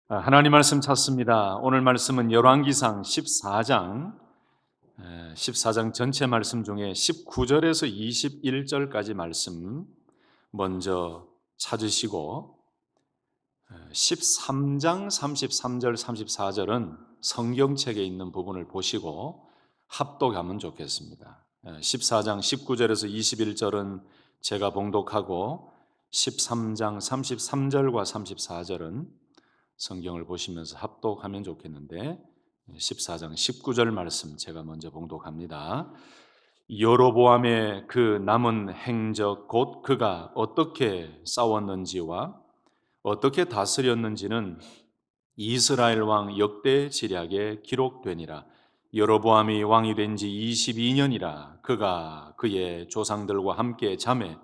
하나님 말씀 찾습니다. 오늘 말씀은 열왕기상 14장 14장 전체 말씀 중에 19절에서 21절까지 말씀 먼저 찾으시고 13장 33절 34절은 성경책에 있는 부분을 보시고 합독하면 좋겠습니다. 14장 19절에서 21절은 제가 봉독하고 13장 33절과 34절은 성경을 보시면서 합독하면 좋겠는데 14장 19절 말씀 제가 먼저 봉독합니다. 여로보암의 그 남은 행적 곧 그가 어떻게 싸웠는지와 어떻게 다스렸는지는 이스라엘 왕 역대 지략에 기록되니라. 여로보암이 왕이 된 지 22년이라. 그가 그의 조상들과 함께 잠에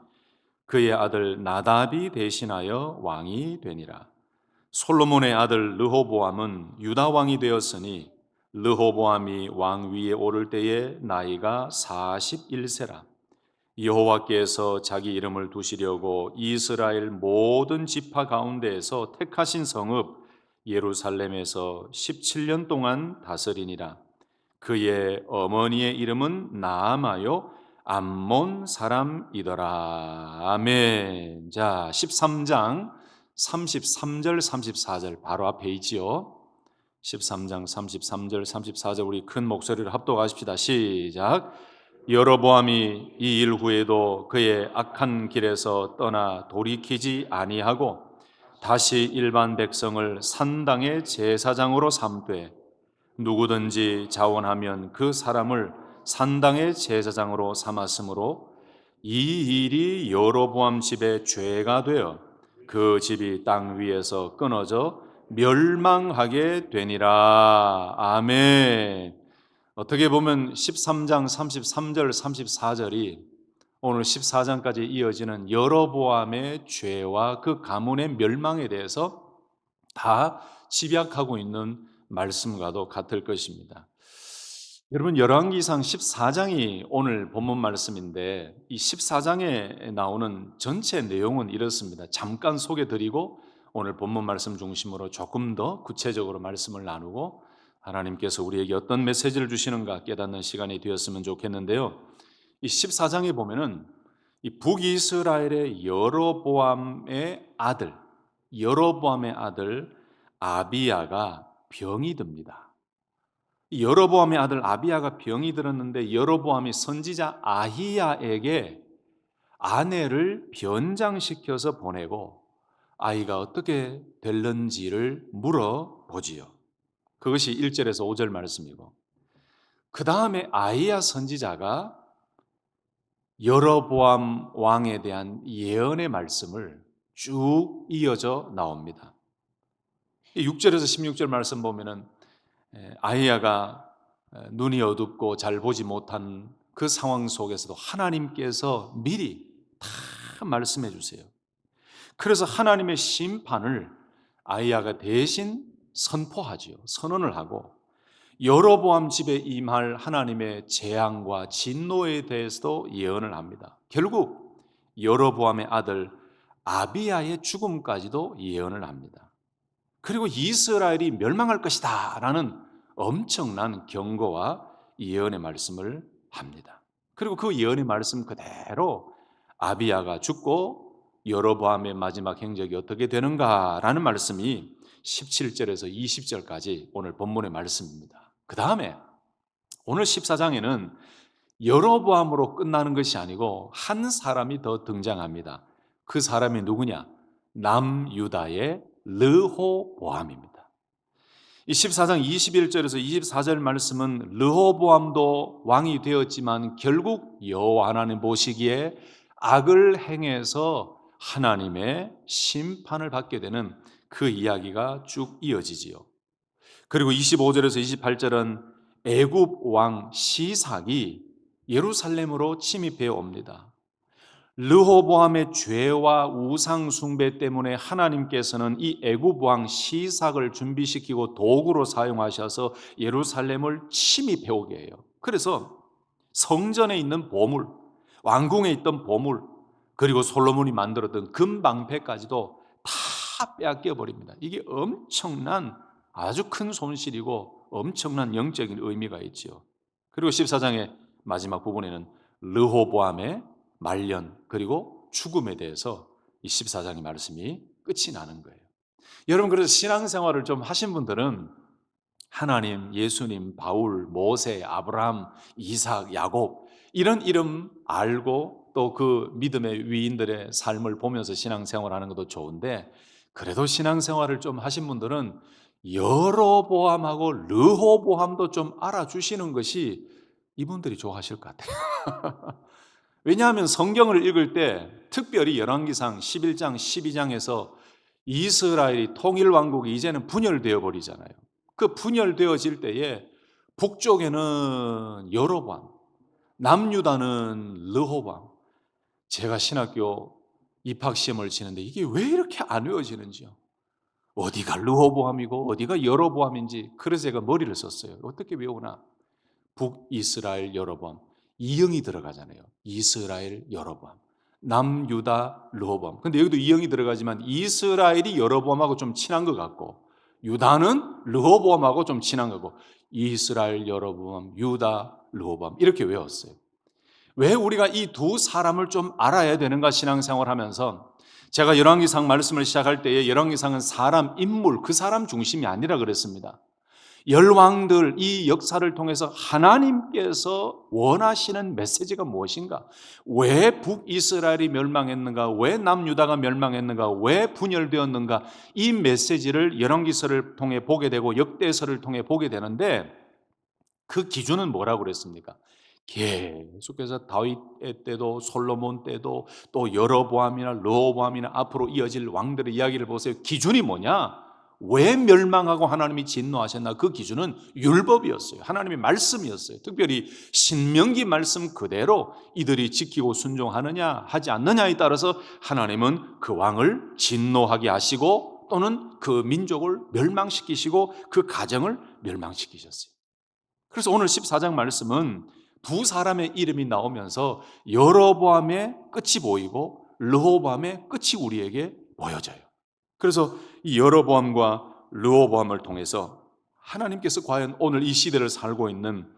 그의 아들 나답이 대신하여 왕이 되니라. 솔로몬의 아들 르호보암은 유다 왕이 되었으니 르호보암이 왕 위에 오를 때에 나이가 41세라. 여호와께서 자기 이름을 두시려고 이스라엘 모든 지파 가운데에서 택하신 성읍 예루살렘에서 17년 동안 다스리니라. 그의 어머니의 이름은 나아마요 암몬 사람이더라. 아멘. 자, 13장 33절 34절 바로 앞에 있지요. 13장 33절 34절 우리 큰 목소리로 합독하십시다. 시작. 여로보암이 이 일 후에도 그의 악한 길에서 떠나 돌이키지 아니하고 다시 일반 백성을 산당의 제사장으로 삼되 누구든지 자원하면 그 사람을 산당의 제사장으로 삼았으므로 이 일이 여로보암 집의 죄가 되어 그 집이 땅 위에서 끊어져 멸망하게 되니라. 아멘. 어떻게 보면 13장 33절 34절이 오늘 14장까지 이어지는 여로보암의 죄와 그 가문의 멸망에 대해서 다 집약하고 있는 말씀과도 같을 것입니다. 여러분, 열왕기상 14장이 오늘 본문 말씀인데 이 14장에 나오는 전체 내용은 이렇습니다. 잠깐 소개드리고 오늘 본문 말씀 중심으로 조금 더 구체적으로 말씀을 나누고 하나님께서 우리에게 어떤 메시지를 주시는가 깨닫는 시간이 되었으면 좋겠는데요. 이 14장에 보면은 이 북이스라엘의 여로보암의 아들 아비야가 병이 듭니다. 여로보암의 아들 아비야가 병이 들었는데 여로보암이 선지자 아히야에게 아내를 변장시켜서 보내고 아이가 어떻게 될는지를 물어보지요. 그것이 1절에서 5절 말씀이고 그 다음에 아히야 선지자가 여로보암 왕에 대한 예언의 말씀을 쭉 이어져 나옵니다. 6절에서 16절 말씀 보면은 아히야가 눈이 어둡고 잘 보지 못한 그 상황 속에서도 하나님께서 미리 다 말씀해 주세요. 그래서 하나님의 심판을 아히야가 대신 선포하지요. 선언을 하고 여로보암 집에 임할 하나님의 재앙과 진노에 대해서도 예언을 합니다. 결국 여로보암의 아들 아비야의 죽음까지도 예언을 합니다. 그리고 이스라엘이 멸망할 것이다 라는 엄청난 경고와 예언의 말씀을 합니다. 그리고 그 예언의 말씀 그대로 아비야가 죽고 여로보암의 마지막 행적이 어떻게 되는가 라는 말씀이 17절에서 20절까지 오늘 본문의 말씀입니다. 그 다음에 오늘 14장에는 여로보암으로 끝나는 것이 아니고 한 사람이 더 등장합니다. 그 사람이 누구냐? 남유다의 르호보암입니다. 이 14장 21절에서 24절 말씀은 르호보암도 왕이 되었지만 결국 여호와 하나님 보시기에 악을 행해서 하나님의 심판을 받게 되는 그 이야기가 쭉 이어지지요. 그리고 25절에서 28절은 애굽 왕 시삭이 예루살렘으로 침입해 옵니다. 르호보암의 죄와 우상 숭배 때문에 하나님께서는 이 애굽 왕 시삭을 준비시키고 도구로 사용하셔서 예루살렘을 침입해 오게 해요. 그래서 성전에 있는 보물, 왕궁에 있던 보물, 그리고 솔로몬이 만들었던 금방패까지도 다 다 빼앗겨 버립니다. 이게 엄청난 아주 큰 손실이고 엄청난 영적인 의미가 있지요. 그리고 14장의 마지막 부분에는 르호보암의 말년 그리고 죽음에 대해서 이 14장의 말씀이 끝이 나는 거예요. 여러분, 그래서 신앙생활을 좀 하신 분들은 하나님, 예수님, 바울, 모세, 아브라함, 이삭, 야곱 이런 이름 알고 또 그 믿음의 위인들의 삶을 보면서 신앙생활하는 것도 좋은데, 그래도 신앙생활을 좀 하신 분들은 여로보암하고 르호보암도 좀 알아주시는 것이 이분들이 좋아하실 것 같아요. 왜냐하면 성경을 읽을 때 특별히 열왕기상 11장, 12장에서 이스라엘이 통일왕국이 이제는 분열되어 버리잖아요. 그 분열되어질 때에 북쪽에는 여로보암, 남유다는 르호보암. 제가 신학교 입학시험을 치는데 이게 왜 이렇게 안 외워지는지요. 어디가 르호보암이고 어디가 여로보암인지, 그래서 제가 머리를 썼어요. 어떻게 외우나. 북이스라엘 여로보암, 이영이 들어가잖아요. 이스라엘 여로보암, 남유다 르호보암. 근데 여기도 이영이 들어가지만 이스라엘이 여로보암하고 좀 친한 것 같고 유다는 르호보암하고 좀 친한 거고, 이스라엘 여로보암, 유다 르호보암 이렇게 외웠어요. 왜 우리가 이 두 사람을 좀 알아야 되는가 신앙생활하면서, 제가 열왕기상 말씀을 시작할 때에 열왕기상은 사람, 인물, 그 사람 중심이 아니라 그랬습니다. 열왕들, 이 역사를 통해서 하나님께서 원하시는 메시지가 무엇인가? 왜 북이스라엘이 멸망했는가? 왜 남유다가 멸망했는가? 왜 분열되었는가? 이 메시지를 열왕기서를 통해 보게 되고 역대서를 통해 보게 되는데, 그 기준은 뭐라고 그랬습니까? 계속해서 다윗의 때도 솔로몬 때도 또 여로보암이나 르호보암이나 앞으로 이어질 왕들의 이야기를 보세요. 기준이 뭐냐? 왜 멸망하고 하나님이 진노하셨나? 그 기준은 율법이었어요. 하나님의 말씀이었어요. 특별히 신명기 말씀 그대로 이들이 지키고 순종하느냐 하지 않느냐에 따라서 하나님은 그 왕을 진노하게 하시고 또는 그 민족을 멸망시키시고 그 가정을 멸망시키셨어요. 그래서 오늘 14장 말씀은 두 사람의 이름이 나오면서 여로보암의 끝이 보이고 르호보암의 끝이 우리에게 보여져요. 그래서 이 여로보암과 르호보암을 통해서 하나님께서 과연 오늘 이 시대를 살고 있는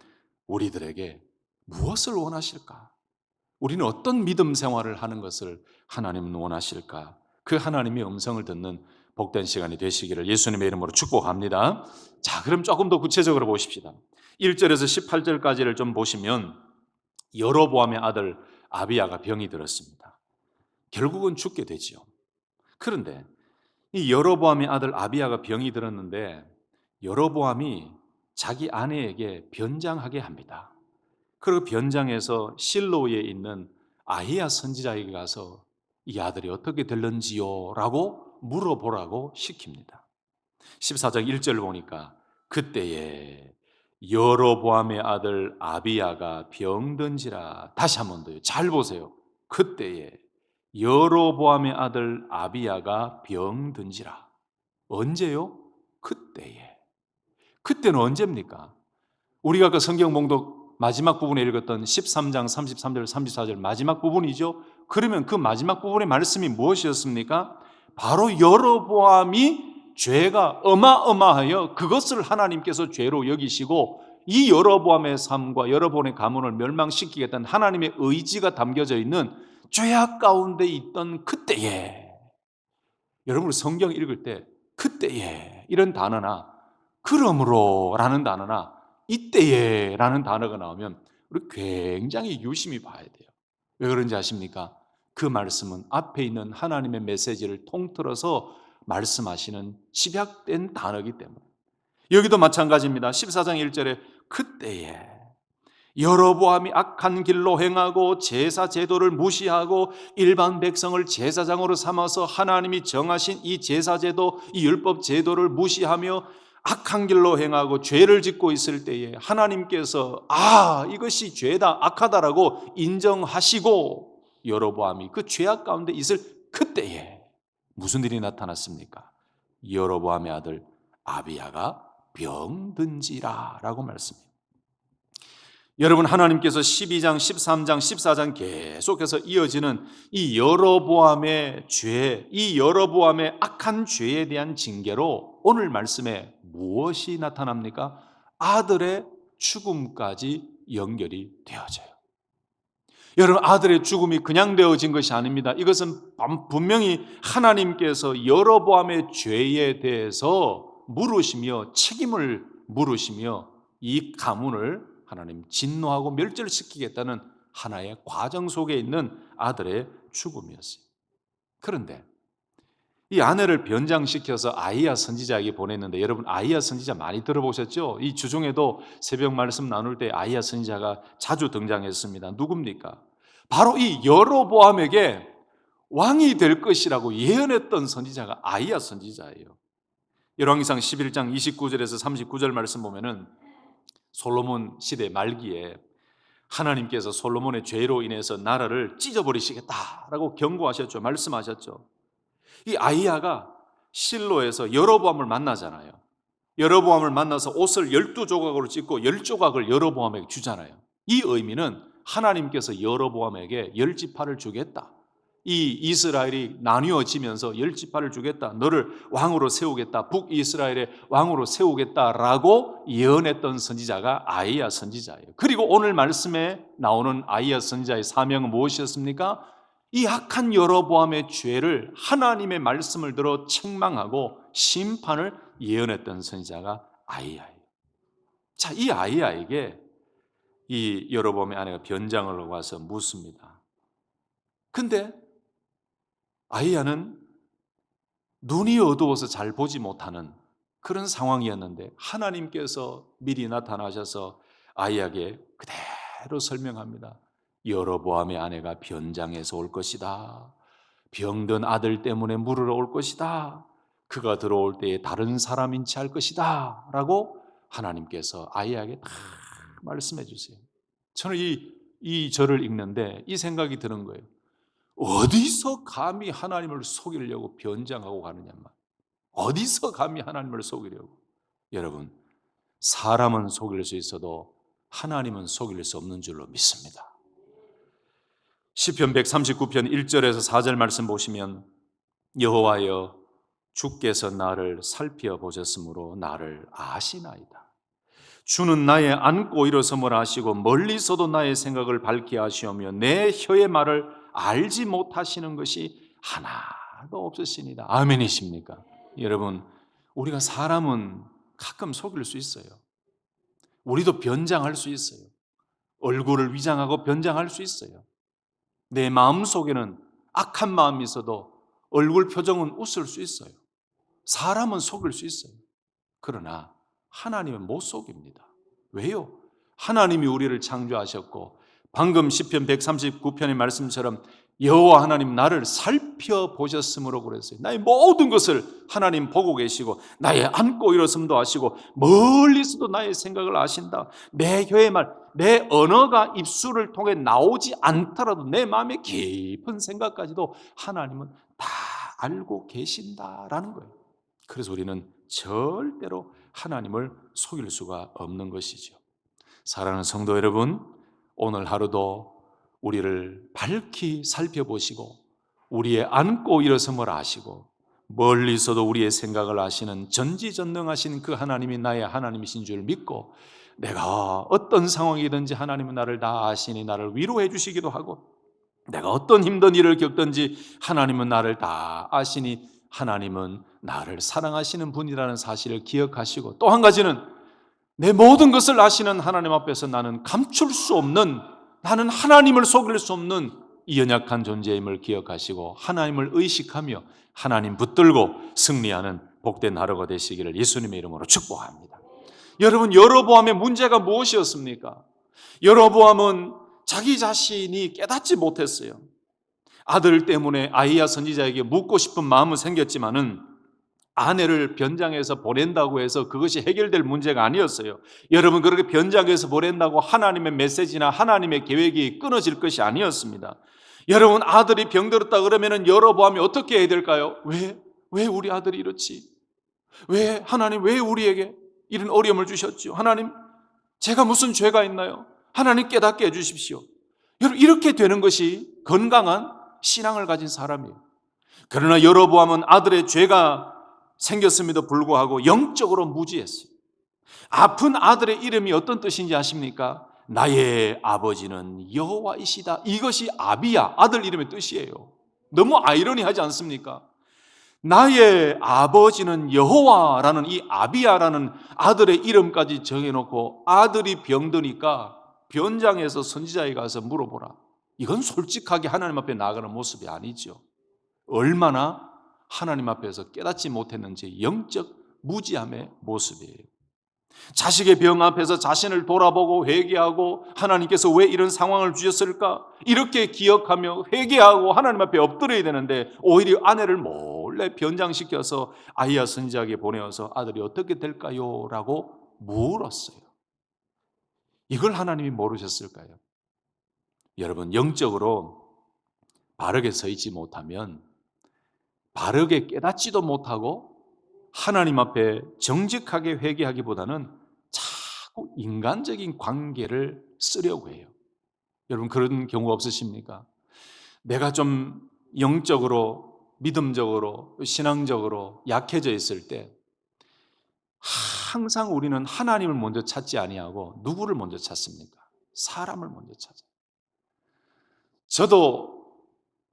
우리들에게 무엇을 원하실까? 우리는 어떤 믿음 생활을 하는 것을 하나님은 원하실까? 그 하나님의 음성을 듣는 복된 시간이 되시기를 예수님의 이름으로 축복합니다. 자, 그럼 조금 더 구체적으로 보십시다. 1절에서 18절까지를 좀 보시면 여로보암의 아들 아비야가 병이 들었습니다. 결국은 죽게 되지요. 그런데 이 여로보암의 아들 아비야가 병이 들었는데 여로보암이 자기 아내에게 변장하게 합니다. 그리고 변장해서 실로에 있는 아히야 선지자에게 가서 이 아들이 어떻게 될는지요? 라고 물어보라고 시킵니다. 14장 1절 보니까 그때에 여로보암의 아들 아비야가 병든지라. 다시 한 번 더요. 잘 보세요. 그때에 여로보암의 아들 아비야가 병든지라. 언제요? 그때에. 그때는 언제입니까? 우리가 그 성경 봉독 마지막 부분에 읽었던 13장 33절 34절 마지막 부분이죠. 그러면 그 마지막 부분의 말씀이 무엇이었습니까? 바로 여로보암이 죄가 어마어마하여 그것을 하나님께서 죄로 여기시고 이 여로보암의 삶과 여로보암의 가문을 멸망시키겠다는 하나님의 의지가 담겨져 있는 죄악 가운데 있던 그때에, 여러분 성경 읽을 때 그때에 이런 단어나 그러므로 라는 단어나 이때에 라는 단어가 나오면 우리 굉장히 유심히 봐야 돼요. 왜 그런지 아십니까? 그 말씀은 앞에 있는 하나님의 메시지를 통틀어서 말씀하시는 집약된 단어이기 때문에. 여기도 마찬가지입니다. 14장 1절에 그때에 여로보암이 악한 길로 행하고 제사 제도를 무시하고 일반 백성을 제사장으로 삼아서 하나님이 정하신 이 제사 제도, 이 율법 제도를 무시하며 악한 길로 행하고 죄를 짓고 있을 때에 하나님께서 이것이 죄다, 악하다라고 인정하시고 여로보암이 그 죄악 가운데 있을 그때에 무슨 일이 나타났습니까? 여로보암의 아들 아비야가 병든지라 라고 말씀해요. 여러분, 하나님께서 12장, 13장, 14장 계속해서 이어지는 이 여로보암의 죄, 이 여로보암의 악한 죄에 대한 징계로 오늘 말씀에 무엇이 나타납니까? 아들의 죽음까지 연결이 되어져요. 여러분, 아들의 죽음이 그냥 되어진 것이 아닙니다. 이것은 분명히 하나님께서 여로보암의 죄에 대해서 물으시며 책임을 물으시며 이 가문을 하나님 진노하고 멸절시키겠다는 하나의 과정 속에 있는 아들의 죽음이었어요. 그런데 이 아내를 변장시켜서 아이야 선지자에게 보냈는데, 여러분 아이야 선지자 많이 들어보셨죠? 이 주중에도 새벽 말씀 나눌 때 아이야 선지자가 자주 등장했습니다. 누굽니까? 바로 이 여로보암에게 왕이 될 것이라고 예언했던 선지자가 아이야 선지자예요. 열왕기상 11장 29절에서 39절 말씀 보면은 솔로몬 시대 말기에 하나님께서 솔로몬의 죄로 인해서 나라를 찢어버리시겠다라고 경고하셨죠. 말씀하셨죠. 이 아이야가 실로에서 여로보암을 만나잖아요. 여로보암을 만나서 옷을 12조각으로 찢고 10조각을 여로보암에게 주잖아요. 이 의미는 하나님께서 여로보암에게 10지파를 주겠다. 이 이스라엘이 나뉘어지면서 10지파를 주겠다. 너를 왕으로 세우겠다. 북이스라엘의 왕으로 세우겠다라고 예언했던 선지자가 아이야 선지자예요. 그리고 오늘 말씀에 나오는 아이야 선지자의 사명은 무엇이었습니까? 이 악한 여로보암의 죄를 하나님의 말씀을 들어 책망하고 심판을 예언했던 선지자가 아이야예요. 자, 이 아이야에게 이 여로보암의 아내가 변장을 와서 묻습니다. 근데 아이야는 눈이 어두워서 잘 보지 못하는 그런 상황이었는데 하나님께서 미리 나타나셔서 아이야에게 그대로 설명합니다. 여로보암의 아내가 변장해서 올 것이다. 병든 아들 때문에 물으러 올 것이다. 그가 들어올 때에 다른 사람인 체 할 것이다 라고 하나님께서 아이야에게 다 말씀해 주세요. 저는 이 절을 읽는데 이 생각이 드는 거예요. 어디서 감히 하나님을 속이려고 변장하고 가느냐. 어디서 감히 하나님을 속이려고. 여러분, 사람은 속일 수 있어도 하나님은 속일 수 없는 줄로 믿습니다. 시편 139편 1절에서 4절 말씀 보시면 여호와여 주께서 나를 살펴보셨으므로 나를 아시나이다. 주는 나의 앉고 일어섬을 아시고 멀리서도 나의 생각을 밝게 하시오며 내 혀의 말을 알지 못하시는 것이 하나도 없으시니다. 아멘이십니까? 여러분, 우리가 사람은 가끔 속일 수 있어요. 우리도 변장할 수 있어요. 얼굴을 위장하고 변장할 수 있어요. 내 마음속에는 악한 마음이 있어도 얼굴 표정은 웃을 수 있어요. 사람은 속일 수 있어요. 그러나 하나님은 못 속입니다. 왜요? 하나님이 우리를 창조하셨고 방금 시편 139편의 말씀처럼 여호와 하나님 나를 살펴보셨으므로 그랬어요. 나의 모든 것을 하나님 보고 계시고 나의 앉고 일어섬도 아시고 멀리서도 나의 생각을 아신다. 내 혀의 말, 내 언어가 입술을 통해 나오지 않더라도 내 마음의 깊은 생각까지도 하나님은 다 알고 계신다라는 거예요. 그래서 우리는 절대로 하나님을 속일 수가 없는 것이죠. 사랑하는 성도 여러분, 오늘 하루도 우리를 밝히 살펴보시고 우리의 앉고 일어섬을 아시고 멀리서도 우리의 생각을 아시는 전지전능하신 그 하나님이 나의 하나님이신 줄 믿고 내가 어떤 상황이든지 하나님은 나를 다 아시니 나를 위로해 주시기도 하고 내가 어떤 힘든 일을 겪든지 하나님은 나를 다 아시니 하나님은 나를 사랑하시는 분이라는 사실을 기억하시고 또 한 가지는 내 모든 것을 아시는 하나님 앞에서 나는 감출 수 없는, 나는 하나님을 속일 수 없는 이 연약한 존재임을 기억하시고 하나님을 의식하며 하나님 붙들고 승리하는 복된 하루가 되시기를 예수님의 이름으로 축복합니다. 여러분, 여로보암의 문제가 무엇이었습니까? 여로보암은 자기 자신이 깨닫지 못했어요. 아들 때문에 아이야 선지자에게 묻고 싶은 마음은 생겼지만은 아내를 변장해서 보낸다고 해서 그것이 해결될 문제가 아니었어요. 여러분, 그렇게 변장해서 보낸다고 하나님의 메시지나 하나님의 계획이 끊어질 것이 아니었습니다. 여러분, 아들이 병들었다 그러면은 여로보암이 어떻게 해야 될까요? 왜 우리 아들이 이렇지? 하나님 왜 우리에게 이런 어려움을 주셨죠? 하나님, 제가 무슨 죄가 있나요? 하나님 깨닫게 해주십시오. 여러분, 이렇게 되는 것이 건강한 신앙을 가진 사람이에요. 그러나 여로보암은 아들의 죄가 생겼음에도 불구하고 영적으로 무지했어요. 아픈 아들의 이름이 어떤 뜻인지 아십니까? 나의 아버지는 여호와이시다. 이것이 아비야, 아들 이름의 뜻이에요. 너무 아이러니하지 않습니까? 나의 아버지는 여호와라는 이 아비야라는 아들의 이름까지 정해놓고 아들이 병드니까 변장해서 선지자에 가서 물어보라. 이건 솔직하게 하나님 앞에 나아가는 모습이 아니죠. 얼마나 하나님 앞에서 깨닫지 못했는지 영적 무지함의 모습이에요. 자식의 병 앞에서 자신을 돌아보고 회개하고 하나님께서 왜 이런 상황을 주셨을까? 이렇게 기억하며 회개하고 하나님 앞에 엎드려야 되는데 오히려 아내를 몰래 변장시켜서 아히야 선지자에게 보내어서 아들이 어떻게 될까요? 라고 물었어요. 이걸 하나님이 모르셨을까요? 여러분, 영적으로 바르게 서 있지 못하면 바르게 깨닫지도 못하고 하나님 앞에 정직하게 회개하기보다는 자꾸 인간적인 관계를 쓰려고 해요. 여러분, 그런 경우 없으십니까? 내가 좀 영적으로, 믿음적으로, 신앙적으로 약해져 있을 때 항상 우리는 하나님을 먼저 찾지 아니하고 누구를 먼저 찾습니까? 사람을 먼저 찾아요. 저도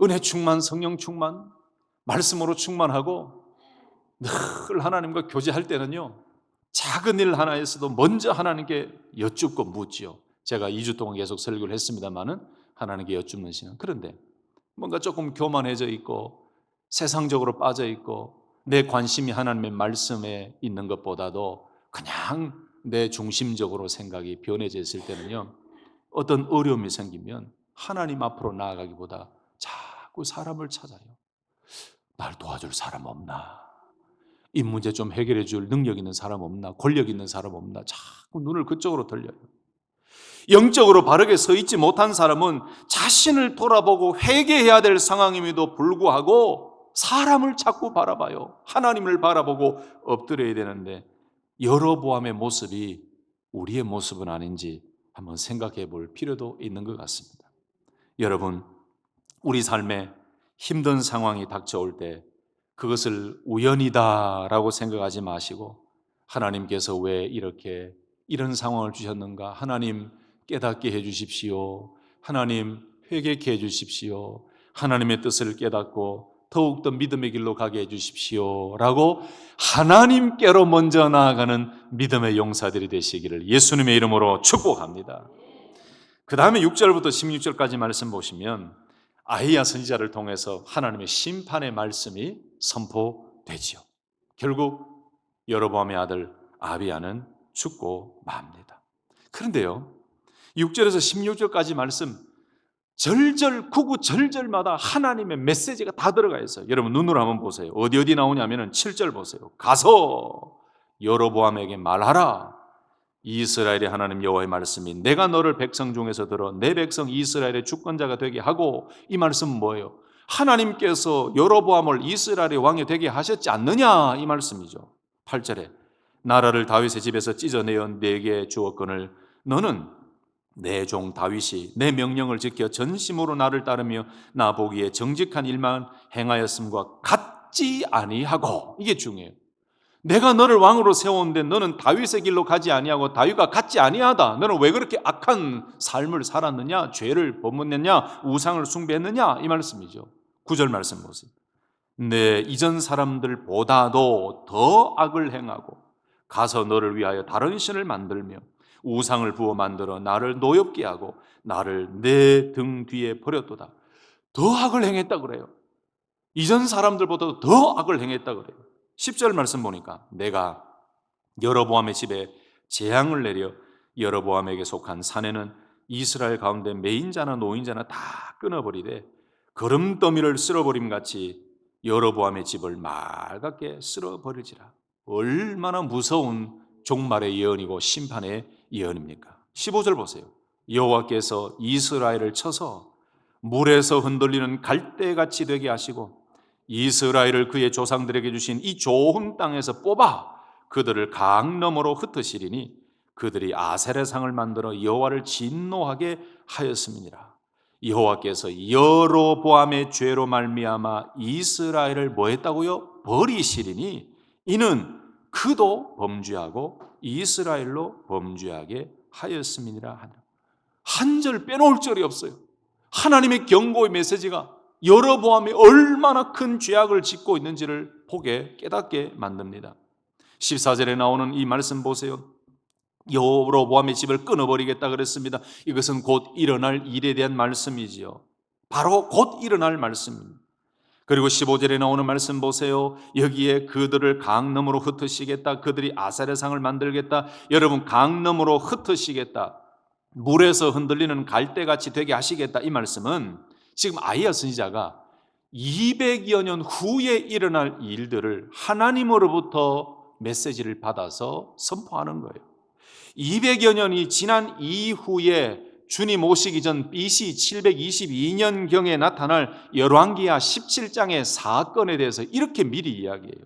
은혜 충만, 성령 충만, 말씀으로 충만하고 늘 하나님과 교제할 때는요, 작은 일 하나에서도 먼저 하나님께 여쭙고 묻지요. 제가 2주 동안 계속 설교를 했습니다마는 하나님께 여쭙는 신앙. 그런데 뭔가 조금 교만해져 있고 세상적으로 빠져 있고 내 관심이 하나님의 말씀에 있는 것보다도 그냥 내 중심적으로 생각이 변해져 있을 때는요, 어떤 어려움이 생기면 하나님 앞으로 나아가기보다 자꾸 사람을 찾아요. 날 도와줄 사람 없나? 이 문제 좀 해결해 줄 능력 있는 사람 없나? 권력 있는 사람 없나? 자꾸 눈을 그쪽으로 돌려요. 영적으로 바르게 서 있지 못한 사람은 자신을 돌아보고 회개해야 될 상황임에도 불구하고 사람을 자꾸 바라봐요. 하나님을 바라보고 엎드려야 되는데 여로보암의 모습이 우리의 모습은 아닌지 한번 생각해 볼 필요도 있는 것 같습니다. 여러분, 우리 삶에 힘든 상황이 닥쳐올 때 그것을 우연이다라고 생각하지 마시고 하나님께서 왜 이렇게 이런 상황을 주셨는가? 하나님 깨닫게 해 주십시오. 하나님 회개케 해 주십시오. 하나님의 뜻을 깨닫고 더욱더 믿음의 길로 가게 해 주십시오 라고 하나님께로 먼저 나아가는 믿음의 용사들이 되시기를 예수님의 이름으로 축복합니다. 그 다음에 6절부터 16절까지 말씀 보시면 아히야 선지자를 통해서 하나님의 심판의 말씀이 선포되지요. 결국 여로보암의 아들 아비야는 죽고 맙니다. 그런데요, 6절에서 16절까지 말씀 절절 구구절절마다 하나님의 메시지가 다 들어가 있어요. 여러분 눈으로 한번 보세요. 어디 나오냐면 7절 보세요. 가서 여로보암에게 말하라. 이스라엘의 하나님 여호와의 말씀이 내가 너를 백성 중에서 들어 내 백성 이스라엘의 주권자가 되게 하고, 이 말씀은 뭐예요? 하나님께서 여로보암을 이스라엘의 왕이 되게 하셨지 않느냐, 이 말씀이죠. 8절에 나라를 다윗의 집에서 찢어내어 내게 주었거늘 너는 내 종 다윗이 내 명령을 지켜 전심으로 나를 따르며 나 보기에 정직한 일만 행하였음과 같지 아니하고, 이게 중요해요. 내가 너를 왕으로 세웠는데 너는 다윗의 길로 가지 아니하고 다윗과 같지 아니하다. 너는 왜 그렇게 악한 삶을 살았느냐? 죄를 범했느냐? 우상을 숭배했느냐? 이 말씀이죠. 9절 말씀 보세요. 내 이전 사람들보다도 더 악을 행하고 가서 너를 위하여 다른 신을 만들며 우상을 부어 만들어 나를 노엽게 하고 나를 내 등 뒤에 버렸도다. 더 악을 행했다 그래요. 이전 사람들보다도 더 악을 행했다 그래요. 10절 말씀 보니까 내가 여로보암의 집에 재앙을 내려 여로보암에게 속한 사내는 이스라엘 가운데 매인자나 노인자나 다 끊어버리되 거름더미를 쓸어버림같이 여로보암의 집을 맑게 쓸어버리지라. 얼마나 무서운 종말의 예언이고 심판의 예언입니까? 15절 보세요. 여호와께서 이스라엘을 쳐서 물에서 흔들리는 갈대같이 되게 하시고 이스라엘을 그의 조상들에게 주신 이 좋은 땅에서 뽑아 그들을 강 너머로 흩으시리니 그들이 아세라상을 만들어 여호와를 진노하게 하였음이니라. 여호와께서 여로보암의 죄로 말미암아 이스라엘을 뭐 했다고요? 버리시리니 이는 그도 범죄하고 이스라엘로 범죄하게 하였음이니라 하니라. 한 절 빼놓을 절이 없어요. 하나님의 경고의 메시지가 여로보암이 얼마나 큰 죄악을 짓고 있는지를 보게 깨닫게 만듭니다. 14절에 나오는 이 말씀 보세요. 여로보암의 집을 끊어버리겠다 그랬습니다. 이것은 곧 일어날 일에 대한 말씀이지요. 바로 곧 일어날 말씀입니다. 그리고 15절에 나오는 말씀 보세요. 여기에 그들을 강넘으로 흩으시겠다. 그들이 아사레상을 만들겠다. 여러분, 강넘으로 흩으시겠다, 물에서 흔들리는 갈대같이 되게 하시겠다, 이 말씀은 지금 아이야 선지자가 200여 년 후에 일어날 일들을 하나님으로부터 메시지를 받아서 선포하는 거예요. 200여 년이 지난 이후에 주님 오시기 전 BC 722년경에 나타날 열왕기하 17장의 사건에 대해서 이렇게 미리 이야기해요.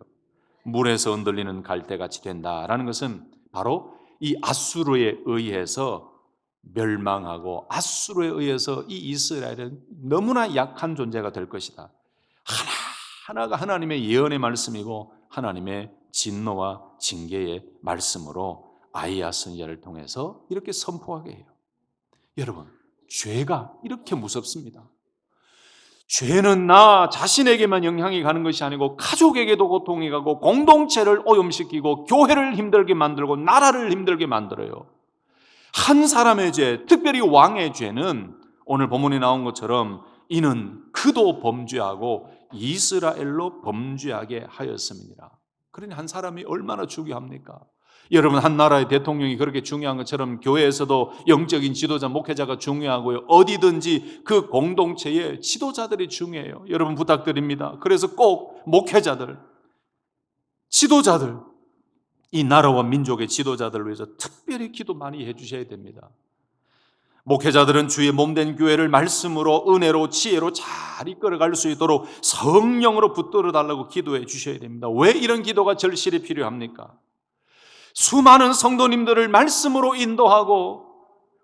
물에서 흔들리는 갈대같이 된다라는 것은 바로 이 아수르에 의해서 멸망하고 아수르에 의해서 이 이스라엘은 너무나 약한 존재가 될 것이다. 하나하나가 하나님의 예언의 말씀이고 하나님의 진노와 징계의 말씀으로 아이야 선지자를 통해서 이렇게 선포하게 해요. 여러분, 죄가 이렇게 무섭습니다. 죄는 나 자신에게만 영향이 가는 것이 아니고 가족에게도 고통이 가고 공동체를 오염시키고 교회를 힘들게 만들고 나라를 힘들게 만들어요. 한 사람의 죄, 특별히 왕의 죄는 오늘 본문에 나온 것처럼 이는 그도 범죄하고 이스라엘로 범죄하게 하였습니다. 그러니 한 사람이 얼마나 중요합니까? 여러분, 한 나라의 대통령이 그렇게 중요한 것처럼 교회에서도 영적인 지도자, 목회자가 중요하고요. 어디든지 그 공동체의 지도자들이 중요해요. 여러분, 부탁드립니다. 그래서 꼭 목회자들, 지도자들, 이 나라와 민족의 지도자들을 위해서 특별히 기도 많이 해주셔야 됩니다. 목회자들은 주의 몸된 교회를 말씀으로, 은혜로, 지혜로 잘 이끌어갈 수 있도록 성령으로 붙들어 달라고 기도해 주셔야 됩니다. 왜 이런 기도가 절실히 필요합니까? 수많은 성도님들을 말씀으로 인도하고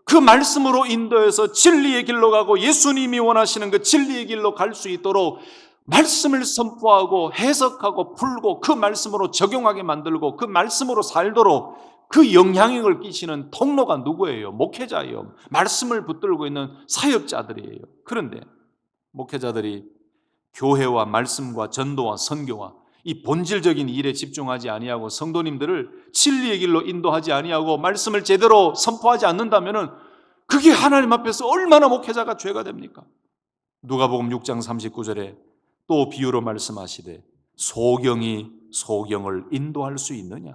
그 말씀으로 인도해서 진리의 길로 가고 예수님이 원하시는 그 진리의 길로 갈 수 있도록 말씀을 선포하고 해석하고 풀고 그 말씀으로 적용하게 만들고 그 말씀으로 살도록 그 영향력을 끼치는 통로가 누구예요? 목회자예요. 말씀을 붙들고 있는 사역자들이에요. 그런데 목회자들이 교회와 말씀과 전도와 선교와 이 본질적인 일에 집중하지 아니하고 성도님들을 진리의 길로 인도하지 아니하고 말씀을 제대로 선포하지 않는다면은 그게 하나님 앞에서 얼마나 목회자가 죄가 됩니까? 누가복음 6장 39절에 또 비유로 말씀하시되 소경이 소경을 인도할 수 있느냐?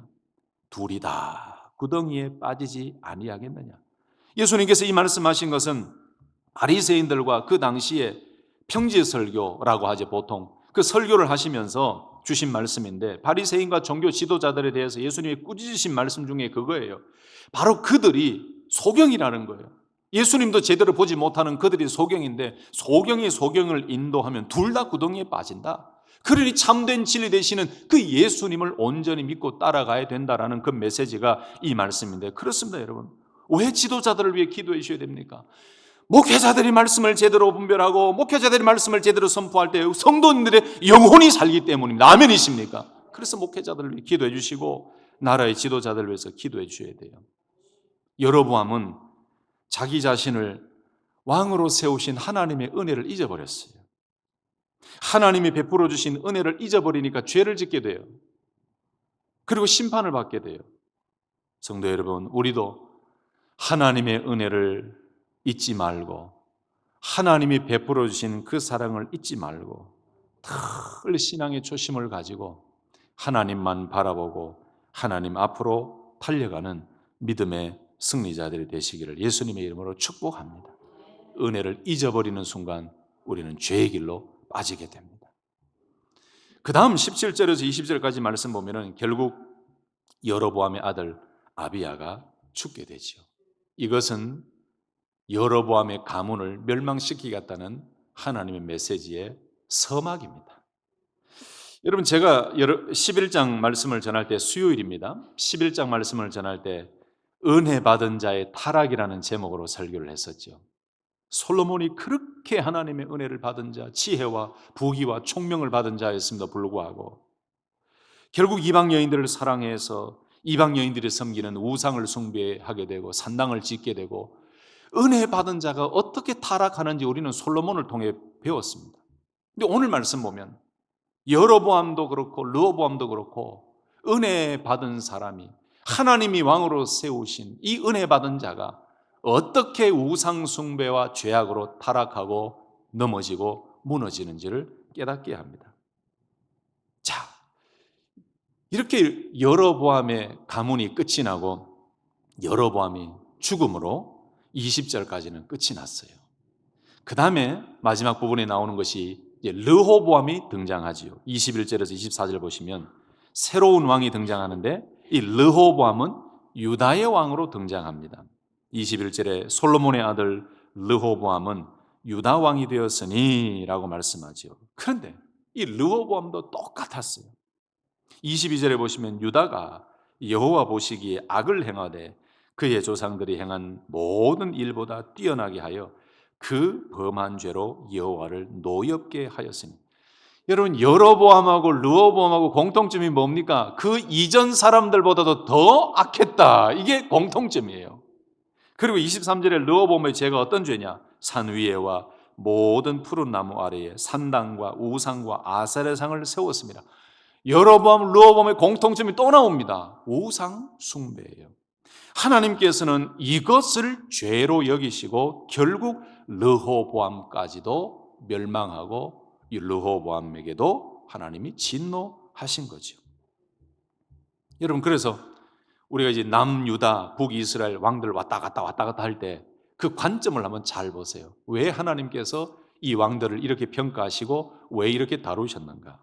둘이 다 구덩이에 빠지지 아니하겠느냐? 예수님께서 이 말씀하신 것은 바리새인들과 그 당시에 평지설교라고 하죠. 보통 그 설교를 하시면서 주신 말씀인데, 바리새인과 종교 지도자들에 대해서 예수님이 꾸짖으신 말씀 중에 그거예요. 바로 그들이 소경이라는 거예요. 예수님도 제대로 보지 못하는 그들이 소경인데, 소경이 소경을 인도하면 둘 다 구덩이에 빠진다. 그러니 참된 진리 되시는 그 예수님을 온전히 믿고 따라가야 된다라는 그 메시지가 이 말씀인데, 그렇습니다 여러분. 왜 지도자들을 위해 기도해 주셔야 됩니까? 목회자들이 말씀을 제대로 분별하고 목회자들이 말씀을 제대로 선포할 때 성도님들의 영혼이 살기 때문입니다. 아멘이십니까? 그래서 목회자들을 위해 기도해 주시고 나라의 지도자들을 위해서 기도해 주셔야 돼요. 여로보암은 자기 자신을 왕으로 세우신 하나님의 은혜를 잊어버렸어요. 하나님이 베풀어 주신 은혜를 잊어버리니까 죄를 짓게 돼요. 그리고 심판을 받게 돼요. 성도 여러분, 우리도 하나님의 은혜를 잊지 말고 하나님이 베풀어 주신 그 사랑을 잊지 말고 늘 신앙의 초심을 가지고 하나님만 바라보고 하나님 앞으로 달려가는 믿음의 승리자들이 되시기를 예수님의 이름으로 축복합니다. 은혜를 잊어버리는 순간 우리는 죄의 길로 빠지게 됩니다. 그 다음 17절에서 20절까지 말씀 보면은 결국 여로보암의 아들 아비야가 죽게 되죠. 이것은 여로보암의 가문을 멸망시키겠다는 하나님의 메시지의 서막입니다. 여러분, 제가 11장 말씀을 전할 때 수요일입니다. 11장 말씀을 전할 때 은혜 받은 자의 타락이라는 제목으로 설교를 했었죠. 솔로몬이 그렇게 하나님의 은혜를 받은 자, 지혜와 부귀와 총명을 받은 자였음에도 불구하고 결국 이방 여인들을 사랑해서 이방 여인들이 섬기는 우상을 숭배하게 되고 산당을 짓게 되고, 은혜 받은 자가 어떻게 타락하는지 우리는 솔로몬을 통해 배웠습니다. 근데 오늘 말씀 보면 여로보암도 그렇고 르호보암도 그렇고 은혜 받은 사람이, 하나님이 왕으로 세우신 이 은혜 받은 자가 어떻게 우상 숭배와 죄악으로 타락하고 넘어지고 무너지는지를 깨닫게 합니다. 자, 이렇게 여로보암의 가문이 끝이 나고 여로보암이 죽음으로 20절까지는 끝이 났어요. 그 다음에 마지막 부분에 나오는 것이 이제 르호보암이 등장하지요. 21절에서 24절 보시면 새로운 왕이 등장하는데, 이 르호보암은 유다의 왕으로 등장합니다. 21절에 솔로몬의 아들 르호보암은 유다 왕이 되었으니 라고 말씀하죠. 그런데 이 르호보암도 똑같았어요. 22절에 보시면 유다가 여호와 보시기에 악을 행하되 그의 조상들이 행한 모든 일보다 뛰어나게 하여 그 범한 죄로 여호와를 노엽게 하였으니. 여러분, 여로보암하고 르호보암하고 공통점이 뭡니까? 그 이전 사람들보다도 더 악했다, 이게 공통점이에요. 그리고 23절에 르호보암의 죄가 어떤 죄냐? 산 위에와 모든 푸른 나무 아래에 산당과 우상과 아세라상을 세웠습니다. 여로보암, 르호보암의 공통점이 또 나옵니다. 우상 숭배예요. 하나님께서는 이것을 죄로 여기시고 결국 르호보암까지도 멸망하고 이 르호보암에게도 하나님이 진노하신 거죠. 여러분, 그래서 우리가 이제 남유다, 북이스라엘 왕들 왔다 갔다 할 때 그 관점을 한번 잘 보세요. 왜 하나님께서 이 왕들을 이렇게 평가하시고 왜 이렇게 다루셨는가?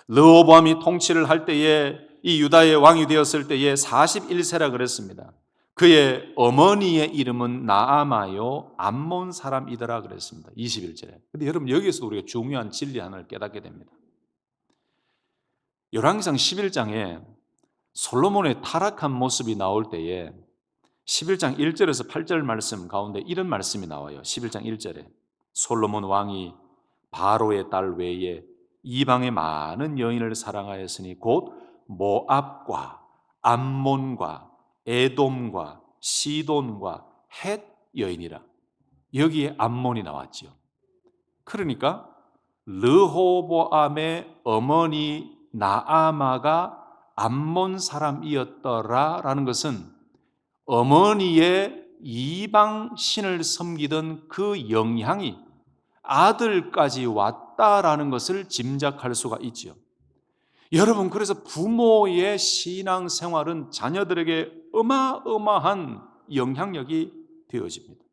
르호보암이 통치를 할 때에, 이 유다의 왕이 되었을 때에 41세라 그랬습니다. 그의 어머니의 이름은 나아마요 암몬 사람이더라 그랬습니다. 21절에. 근데 여러분, 여기에서 우리가 중요한 진리 하나를 깨닫게 됩니다. 열왕기상 11장에 솔로몬의 타락한 모습이 나올 때에 11장 1절에서 8절 말씀 가운데 이런 말씀이 나와요. 11장 1절에 솔로몬 왕이 바로의 딸 외에 이방의 많은 여인을 사랑하였으니 곧 모압과 암몬과 에돔과 시돈과 헷 여인이라. 여기에 암몬이 나왔죠. 그러니까 르호보암의 어머니 나아마가 암몬 사람이었더라라는 것은 어머니의 이방 신을 섬기던 그 영향이 아들까지 왔다라는 것을 짐작할 수가 있지요. 여러분, 그래서 부모의 신앙 생활은 자녀들에게 어마어마한 영향력이 되어집니다.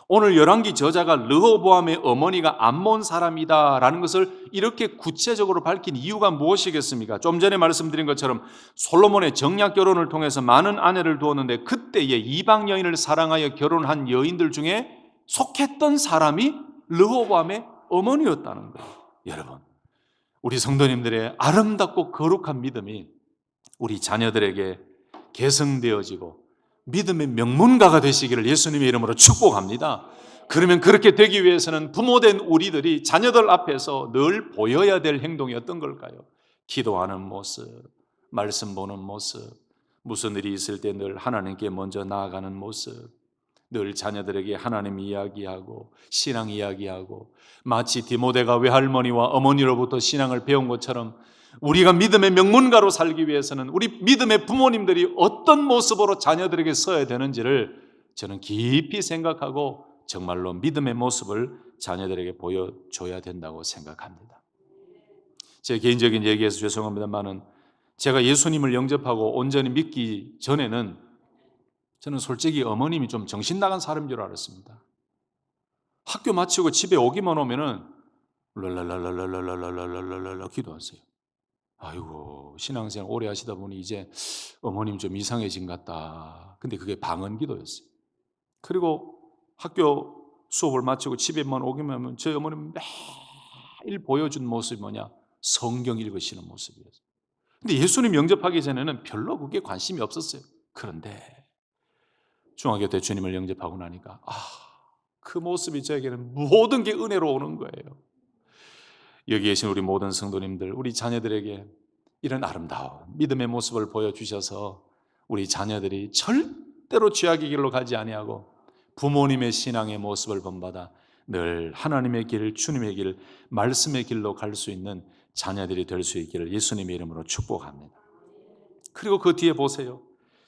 오늘 열왕기 저자가 르호보암의 어머니가 암몬 사람이다라는 것을 이렇게 구체적으로 밝힌 이유가 무엇이겠습니까? 좀 전에 말씀드린 것처럼 솔로몬의 정략 결혼을 통해서 많은 아내를 두었는데 그때에 이방 여인을 사랑하여 결혼한 여인들 중에 속했던 사람이 르호보암의 어머니였다는 거예요. 여러분, 우리 성도님들의 아름답고 거룩한 믿음이 우리 자녀들에게 계승되어지고 믿음의 명문가가 되시기를 예수님의 이름으로 축복합니다. 그러면 그렇게 되기 위해서는 부모된 우리들이 자녀들 앞에서 늘 보여야 될 행동이 어떤 걸까요? 기도하는 모습, 말씀 보는 모습, 무슨 일이 있을 때 늘 하나님께 먼저 나아가는 모습, 늘 자녀들에게 하나님 이야기하고 신앙 이야기하고, 마치 디모데가 외할머니와 어머니로부터 신앙을 배운 것처럼 우리가 믿음의 명문가로 살기 위해서는 우리 믿음의 부모님들이 어떤 모습으로 자녀들에게 서야 되는지를 저는 깊이 생각하고 정말로 믿음의 모습을 자녀들에게 보여줘야 된다고 생각합니다. 제 개인적인 얘기해서 죄송합니다만은 제가 예수님을 영접하고 온전히 믿기 전에는 저는 솔직히 어머님이 좀 정신 나간 사람인 줄 알았습니다. 학교 마치고 집에 오기만 오면은 랄랄랄랄랄랄랄랄랄랄랄 기도하세요. 아이고, 신앙생활 오래 하시다 보니 이제 어머님 좀 이상해진 것 같다. 근데 그게 방언 기도였어요. 그리고 학교 수업을 마치고 집에만 오기만 하면 저희 어머님 매일 보여준 모습이 뭐냐? 성경 읽으시는 모습이었어요. 근데 예수님 영접하기 전에는 별로 그게 관심이 없었어요. 그런데 중학교 때 주님을 영접하고 나니까 그 모습이 저에게는 모든 게 은혜로 오는 거예요. 여기 계신 우리 모든 성도님들, 우리 자녀들에게 이런 아름다운 믿음의 모습을 보여주셔서 우리 자녀들이 절대로 죄악의 길로 가지 아니하고 부모님의 신앙의 모습을 본받아 늘 하나님의 길, 주님의 길, 말씀의 길로 갈 수 있는 자녀들이 될 수 있기를 예수님의 이름으로 축복합니다. 그리고 그 뒤에 보세요.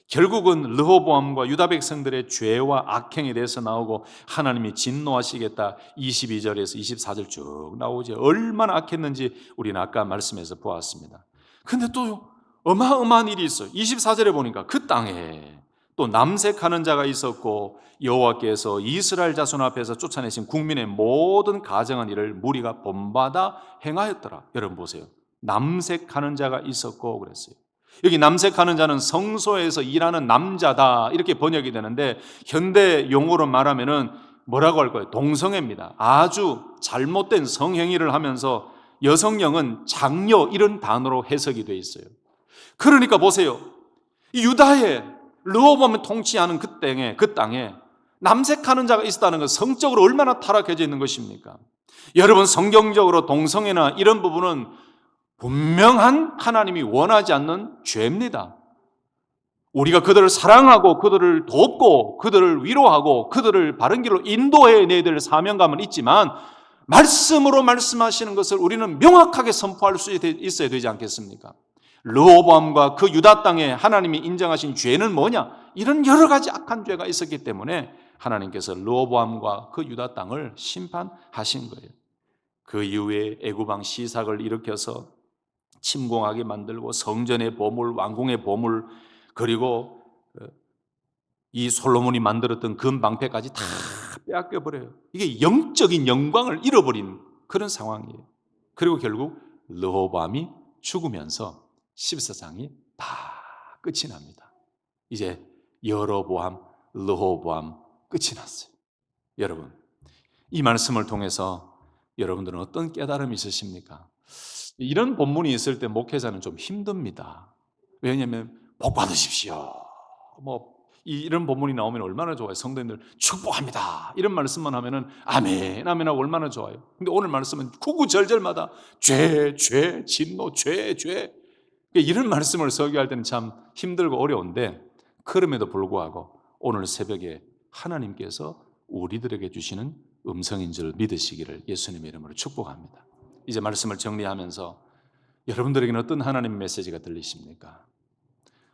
결국은 르호보암과 유다 백성들의 죄와 악행에 대해서 나오고 하나님이 진노하시겠다 22절에서 24절 쭉 나오죠. 얼마나 악했는지 우리는 아까 말씀에서 보았습니다. 근데 또 어마어마한 일이 있어요. 24절에 보니까 그 땅에 또 남색하는 자가 있었고 여호와께서 이스라엘 자손 앞에서 쫓아내신 국민의 모든 가증한 일을 무리가 본받아 행하였더라. 여러분 보세요. 남색하는 자가 있었고 그랬어요. 여기 남색하는 자는 성소에서 일하는 남자다 이렇게 번역이 되는데 현대 용어로 말하면은 뭐라고 할 거예요? 동성애입니다. 아주 잘못된 성행위를 하면서 여성령은 장녀 이런 단어로 해석이 되어 있어요. 그러니까 보세요. 이 유다에 르호보암이 통치하는 그 땅에 남색하는 자가 있었다는 건 성적으로 얼마나 타락해져 있는 것입니까? 여러분 성경적으로 동성애나 이런 부분은 분명한 하나님이 원하지 않는 죄입니다. 우리가 그들을 사랑하고 그들을 돕고 그들을 위로하고 그들을 바른 길로 인도해내야 될 사명감은 있지만 말씀으로 말씀하시는 것을 우리는 명확하게 선포할 수 있어야 되지 않겠습니까? 르호보암과 그 유다 땅에 하나님이 인정하신 죄는 뭐냐? 이런 여러 가지 악한 죄가 있었기 때문에 하나님께서 르호보암과 그 유다 땅을 심판하신 거예요. 그 이후에 애굽왕 시삭을 일으켜서 침공하게 만들고 성전의 보물, 왕궁의 보물, 그리고 이 솔로몬이 만들었던 금방패까지 다 빼앗겨 버려요. 이게 영적인 영광을 잃어버린 그런 상황이에요. 그리고 결국 르호보암이 죽으면서 14장이 다 끝이 납니다. 이제 여로보암, 르호보암 끝이 났어요. 여러분, 이 말씀을 통해서 여러분들은 어떤 깨달음이 있으십니까? 이런 본문이 있을 때 목회자는 좀 힘듭니다. 왜냐하면 복 받으십시오. 이런 본문이 나오면 얼마나 좋아요. 성도님들 축복합니다. 이런 말씀만 하면은 아멘, 아멘 하고 얼마나 좋아요. 근데 오늘 말씀은 구구절절마다 죄, 진노, 죄. 이런 말씀을 설교할 때는 참 힘들고 어려운데 그럼에도 불구하고 오늘 새벽에 하나님께서 우리들에게 주시는 음성인 줄 믿으시기를 예수님의 이름으로 축복합니다. 이제 말씀을 정리하면서 여러분들에게는 어떤 하나님의 메시지가 들리십니까?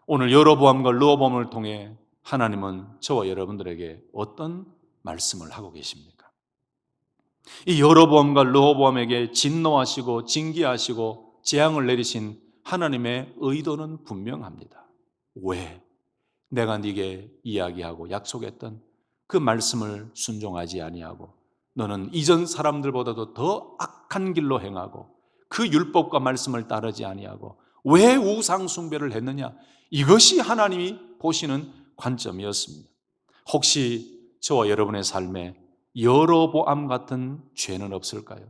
오늘 여로보암과 르호보암을 통해 하나님은 저와 여러분들에게 어떤 말씀을 하고 계십니까? 이 여로보암과 르호보암에게 진노하시고 징계하시고 재앙을 내리신 하나님의 의도는 분명합니다. 왜? 내가 네게 이야기하고 약속했던 그 말씀을 순종하지 아니하고 너는 이전 사람들보다도 더 악한 길로 행하고 그 율법과 말씀을 따르지 아니하고 왜 우상 숭배를 했느냐? 이것이 하나님이 보시는 관점이었습니다. 혹시 저와 여러분의 삶에 여로보암 같은 죄는 없을까요?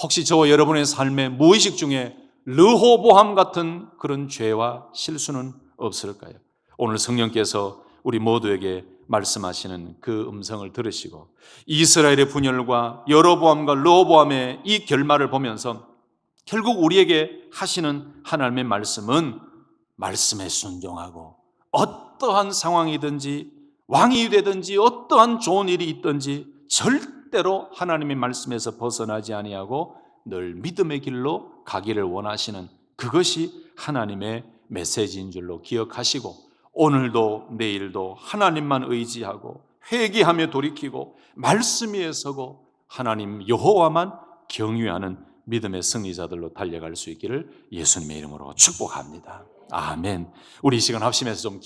혹시 저와 여러분의 삶의 무의식 중에 르호보암 같은 그런 죄와 실수는 없을까요? 오늘 성령께서 우리 모두에게 말씀하시는 그 음성을 들으시고 이스라엘의 분열과 여로보암과 르호보암의 이 결말을 보면서 결국 우리에게 하시는 하나님의 말씀은 말씀에 순종하고 어떠한 상황이든지 왕이 되든지 어떠한 좋은 일이 있든지 절대로 하나님의 말씀에서 벗어나지 아니하고 늘 믿음의 길로 가기를 원하시는 그것이 하나님의 메시지인 줄로 기억하시고 오늘도 내일도 하나님만 의지하고 회개하며 돌이키고 말씀 위에 서고 하나님 여호와만 경유하는 믿음의 승리자들로 달려갈 수 있기를 예수님의 이름으로 축복합니다. 아멘. 우리 이 시간 합심해서 좀